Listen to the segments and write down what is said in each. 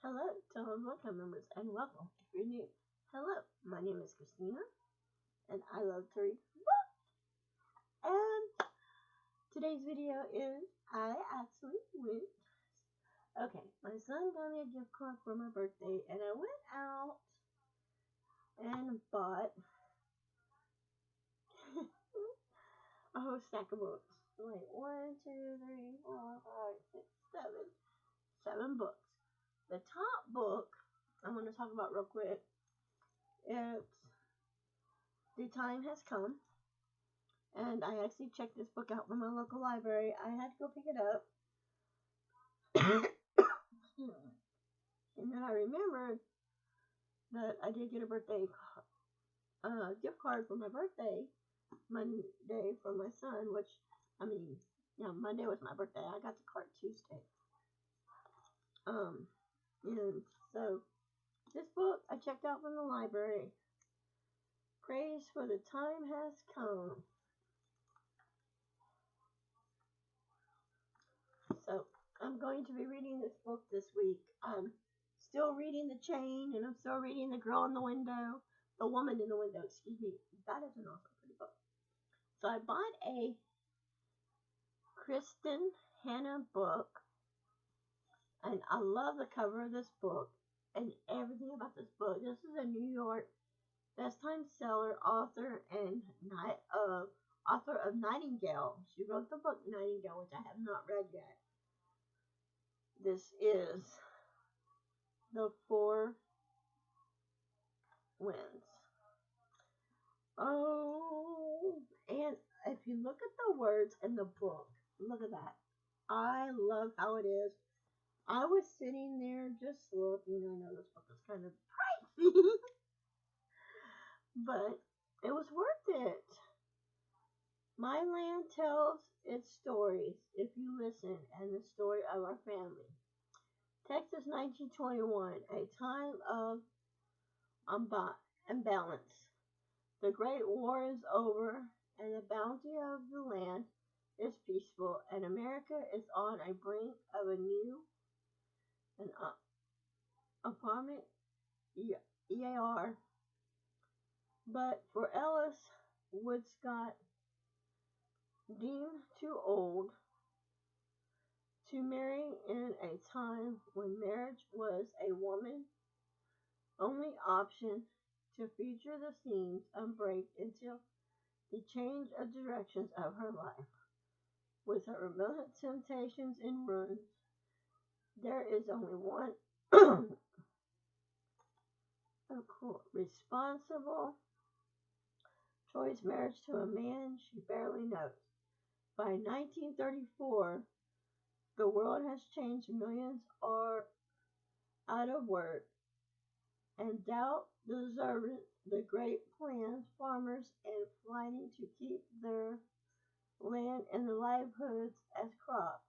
Hello to all welcome members and welcome if you're new. Hello, my name is Christina and I love to read books. And today's video is I actually went. Okay, my son got me a gift card for my birthday and I went out and bought a whole stack of books. Like 1, 2, 3, 4, 5, 6, 7. 7 books. The top book I'm going to talk about real quick. It's The Time Has Come. And I actually checked this book out from my local library. I had to go pick it up. And then I remembered that I did get a birthday gift card for my birthday Monday for my son, which, Monday was my birthday. I got the card Tuesday. And so this book I checked out from the library. Praise for the Time Has Come. So I'm going to be reading this book this week. I'm still reading The Chain, and I'm still reading The Girl in the Window. The Woman in the Window, excuse me. That is an awesome pretty book. So I bought a Kristen Hanna book, and I love the cover of this book and everything about this book. This is a New York best-time seller, author of Nightingale. She wrote the book Nightingale, which I have not read yet. This is The Four Winds. Oh, and if you look at the words in the book, look at that. I love how it is. I was sitting there just looking. I know this book is kind of pricey, but it was worth it. My land tells its stories if you listen, and the story of our family. Texas 1921, a time of imbalance. The Great War is over, and the bounty of the land is peaceful, and America is on a brink of a new and apartment EAR. But for Ellis Woodscott, deemed too old to marry in a time when marriage was a woman's only option, to feature the scenes unbreak until the change of directions of her life. With her remote temptations and ruins, there is only one responsible choice: marriage to a man she barely knows. By 1934, the world has changed. Millions are out of work, and doubt deserted the great plans farmers and fighting to keep their land and their livelihoods as crops.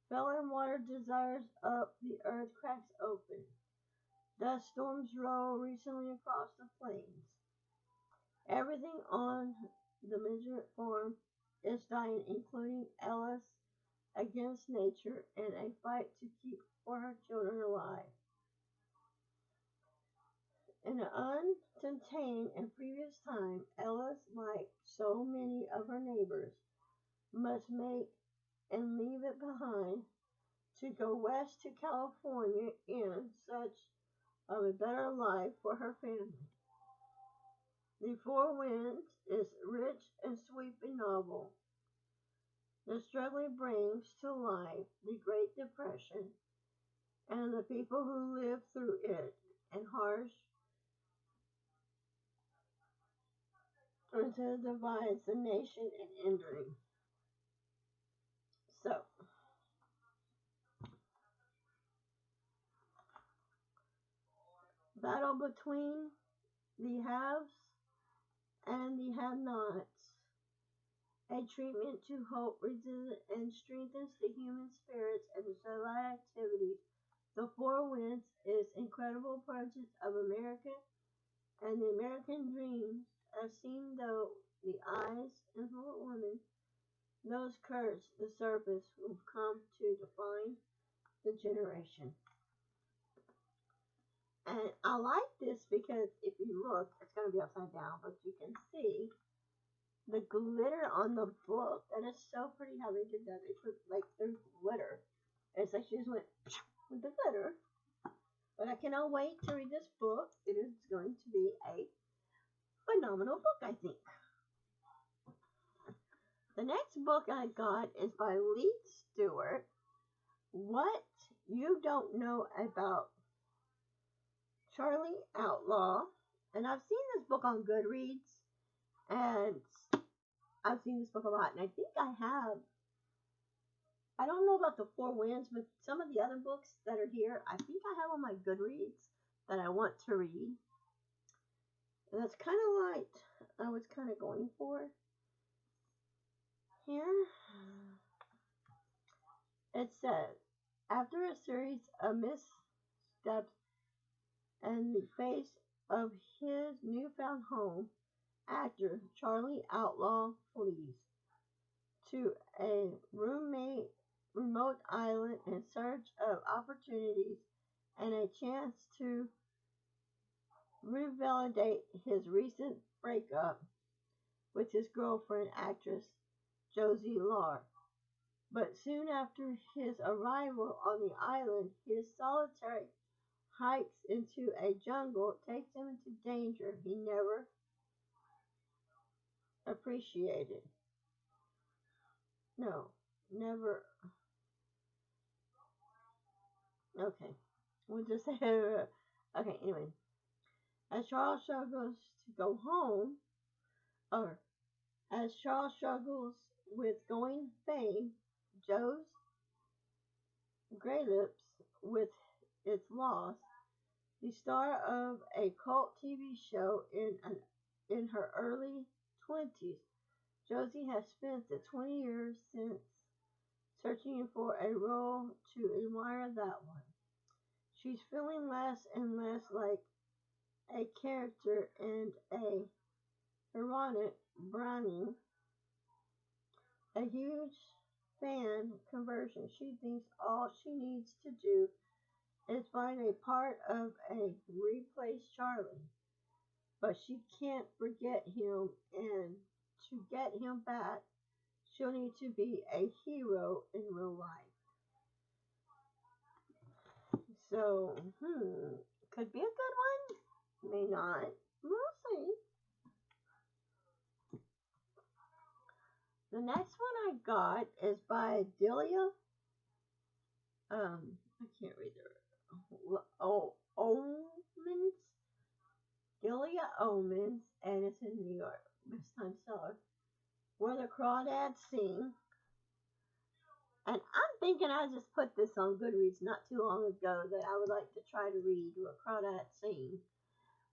Fell and water desires up, the earth cracks open. Dust storms roll recently across the plains. Everything on the Midget farm is dying, including Ellis, against nature in a fight to keep for her children alive. In an uncontained and previous time, Ellis, like so many of her neighbors, must make and leave it behind to go west to California in search of a better life for her family. The Four Winds is a rich and sweeping novel. The struggle brings to life the Great Depression and the people who lived through it, and harsh until it divides the nation and enduring. So, battle between the haves and the have-nots. A treatment to hope, resilience, and strengthens the human spirits and the survival activities. The Four Winds is incredible portrait of America and the American dreams, as seen though the eyes of a woman. Those curves the surface will come to define the generation. And I like this because if you look, it's going to be upside down, but you can see the glitter on the book. That is so pretty how they did that. They put like there's glitter. It's like she just went with the glitter. But I cannot wait to read this book. It is going to be a phenomenal book, I think. The next book I got is by Lee Stewart. What You Don't Know About Charlie Outlaw. And I've seen this book on Goodreads. And I've seen this book a lot. And I think I don't know about the Four Winds, but some of the other books that are here, I think I have on my Goodreads that I want to read. And that's kind of like I was kind of going for here. It says, after a series of missteps in the face of his newfound home, actor Charlie Outlaw flees to a remote island in search of opportunities and a chance to revalidate his recent breakup with his girlfriend, actress Josie Larr. But soon after his arrival on the island, his solitary hikes into a jungle takes him into danger he never appreciated. No, never. Okay, we'll just say. Okay, anyway. As Charles struggles to go home, or as Charles struggles with going fame, Joe's Greylips with its loss, the star of a cult TV show in her early 20s, Josie has spent the 20 years since searching for a role to admire that one. She's feeling less and less like a character and a Veronica Browning, a huge fan conversion. She thinks all she needs to do is find a part of a replace Charlie, but she can't forget him, and to get him back, she'll need to be a hero in real life. So, could be a good one, may not. We'll see. The next one I got is by Delia. I can't read Omens. Delia Omens, and it's in New York. Best time seller. Where the Crawdads Sing. And I'm thinking I just put this on Goodreads not too long ago that I would like to try to read Where Crawdads Sing.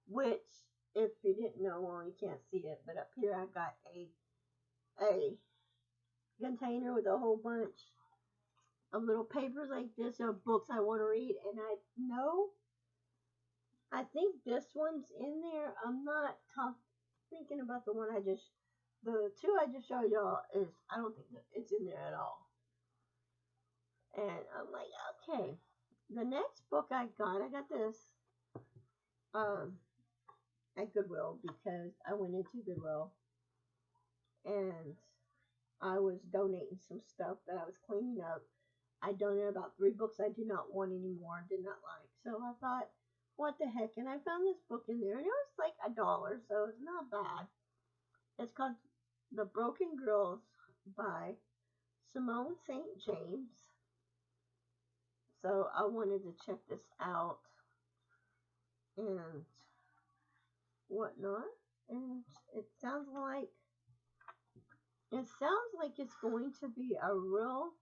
Which, if you didn't know, well, you can't see it, but up here I got a container with a whole bunch of little papers like this of books I want to read, and I think this one's in there. I'm not thinking about the two I just showed y'all I don't think that it's in there at all. And I'm like, okay. The next book I got this at Goodwill because I went into Goodwill and I was donating some stuff that I was cleaning up. I donated about 3 books I did not want anymore, did not like. So I thought, what the heck? And I found this book in there, and it was like $1, so it's not bad. It's called The Broken Girls by Simone St. James. So I wanted to check this out and whatnot. And it sounds like it's going to be a real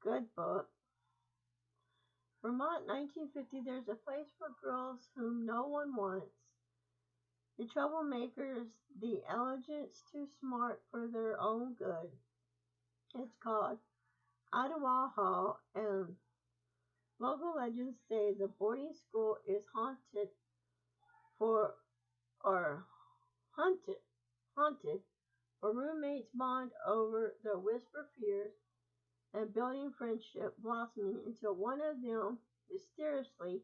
good book. Vermont, 1950. There's a place for girls whom no one wants. The troublemakers, the elegants too smart for their own good. It's called Ottawa Hall, and local legends say the boarding school is haunted for roommates bond over their whispered fears and building friendship blossoming until one of them mysteriously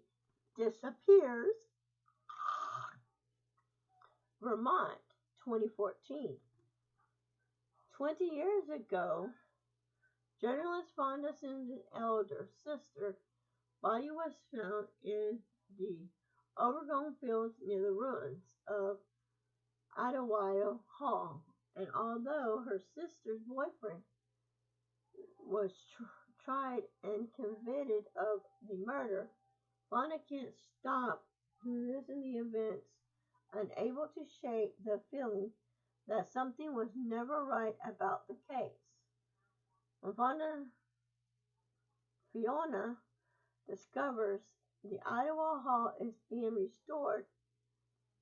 disappears. Vermont, 2014. 20 years ago, journalist Fonda Simpson's elder sister body was found in the overgrown fields near the ruins of Idlewild Hall, and although her sister's boyfriend was tried and convicted of the murder, Fonda can't stop revisiting the events, unable to shake the feeling that something was never right about the case. When Fiona discovers the Idlewild Hall is being restored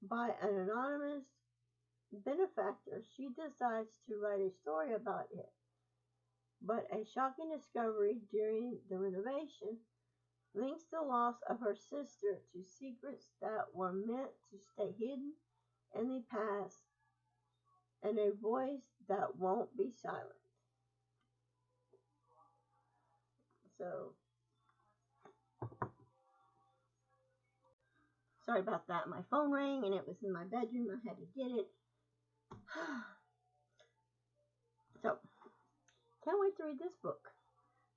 by an anonymous benefactor, she decides to write a story about it. But a shocking discovery during the renovation links the loss of her sister to secrets that were meant to stay hidden in the past and a voice that won't be silent. So, sorry about that. My phone rang and it was in my bedroom. I had to get it. So, can't wait to read this book.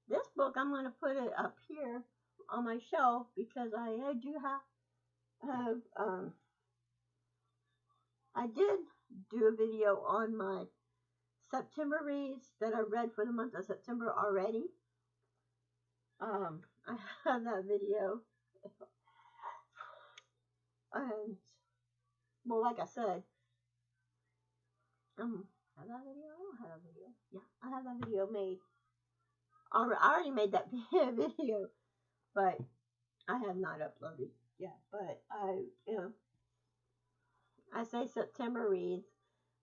This book, I'm going to put it up here on my shelf because I do have I did do a video on my September reads that I read for the month of September already. I have that video. And, well, like I said, have that video? I don't have that video. Yeah, I have that video made. I already made that video, but I have not uploaded yet. But I say September reads.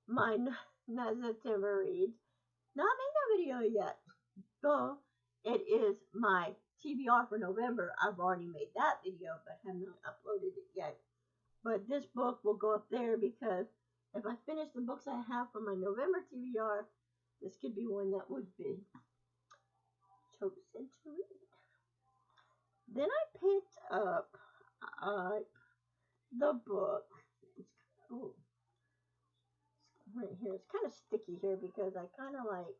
Mine, not September reads. Not made that video yet. So it is my TBR for November. I've already made that video, but have not uploaded it yet. But this book will go up there because if I finish the books I have for my November TBR, this could be one that would be chosen to read. Then I picked up the book. Oh, right here. It's kind of sticky here because I kind of like,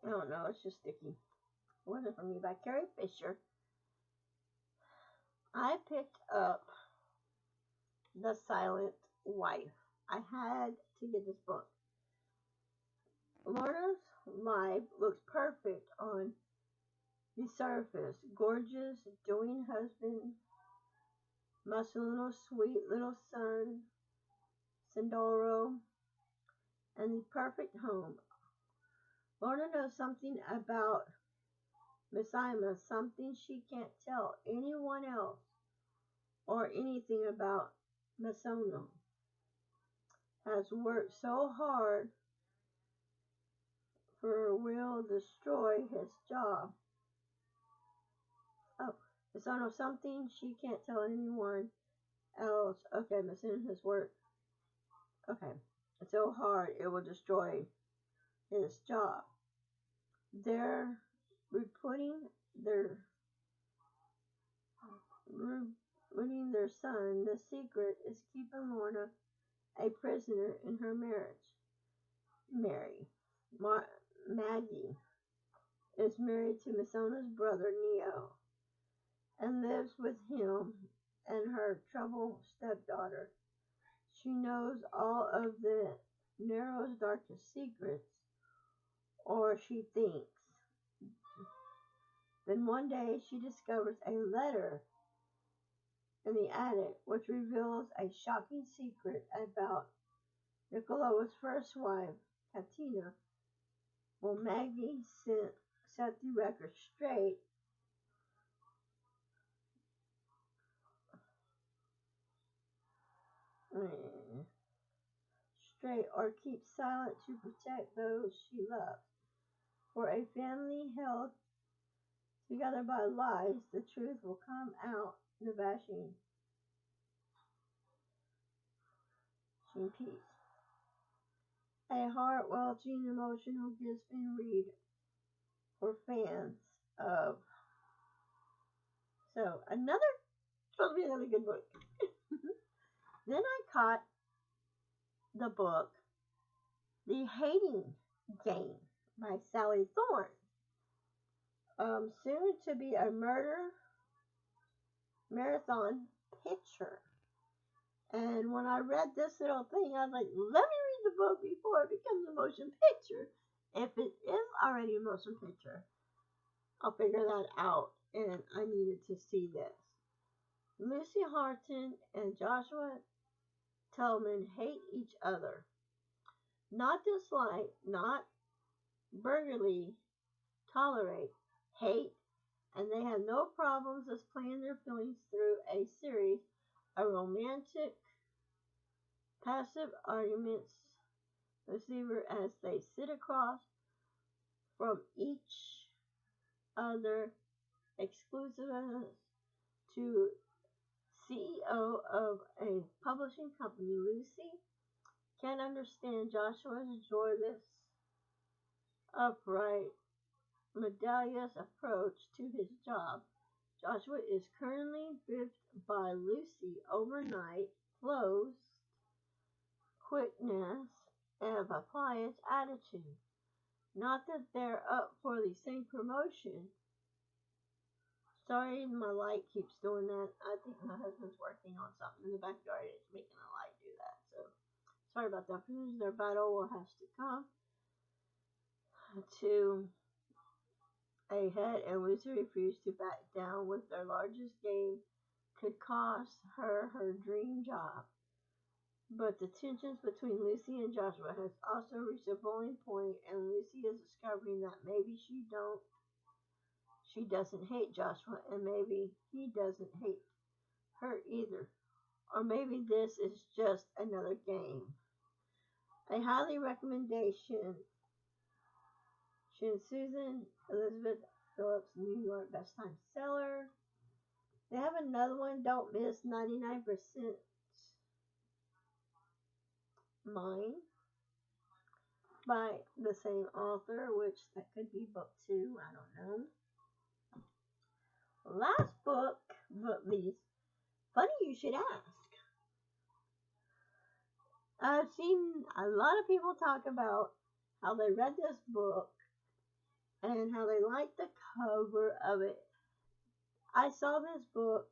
I don't know, it's just sticky. It wasn't for me, by Carrie Fisher. I picked up The Silent Wife. I had to get this book. Lorna's life looks perfect on the surface. Gorgeous, doing husband, muscular, sweet little son, Sindoro, and the perfect home. Lorna knows something about Mishima, something she can't tell anyone else, or anything about Misono. Has worked so hard for will destroy his job. Oh, Misono, something she can't tell anyone else. Okay, Misono has worked. Okay, it's so hard it will destroy his job. They're reporting their son. The secret is keeping Lorna a prisoner in her marriage. Maggie is married to Misono's brother Neo and lives with him and her troubled stepdaughter. She knows all of the Narrow's darkest secrets, or she thinks. Then one day she discovers a letter in the attic which reveals a shocking secret about Nicolo's first wife, Katina. Will Maggie set the record straight? Or keep silent to protect those she loves? For a family held together by lies, the truth will come out in the bashing peace. A heart-wrenching, emotional Gisborne read for fans of So supposed to be another good book. Then I caught the book, The Hating Game by Sally Thorne. Soon to be a murder marathon picture. And when I read this little thing, I was like, let me read the book before it becomes a motion picture. If it is already a motion picture, I'll figure that out. And I needed to see this. Lucy Harton and Joshua Tillman hate each other. Not dislike, not burgerly tolerate, hate, and they have no problems displaying their feelings through a series of romantic, passive arguments receiver as they sit across from each other, exclusive to CEO of a publishing company. Lucy can't understand Joshua's joyless, upright, medallious approach to his job. Joshua is currently driven by Lucy overnight flows, quickness, and a quiet attitude. Not that they're up for the same promotion. Sorry, my light keeps doing that. I think my husband's working on something in the backyard. It's making the light do that. So sorry about that. Their battle will have to come to a head, and Lucy refused to back down with their largest game could cost her her dream job. But the tensions between Lucy and Joshua has also reached a boiling point, and Lucy is discovering that maybe she doesn't hate Joshua, and maybe he doesn't hate her either. Or maybe this is just another game. A highly recommendation. Susan Elizabeth Phillips, New York Best-Time Seller. They have another one, Don't Miss 99% Mine, by the same author, which that could be book 2, I don't know. Last book, but least, funny you should ask. I've seen a lot of people talk about how they read this book and how they liked the cover of it. I saw this book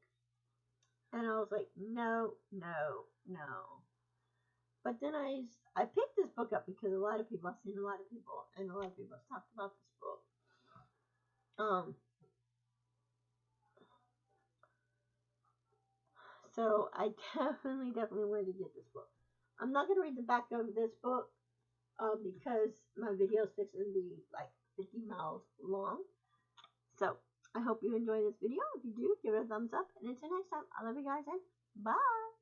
and I was like, no. But then I picked this book up because I've seen a lot of people have talked about this book. So I definitely wanted to get this book. I'm not going to read the back of this book because my video is fixing to be like 50 miles long. So I hope you enjoy this video. If you do, give it a thumbs up. And until next time, I love you guys and bye.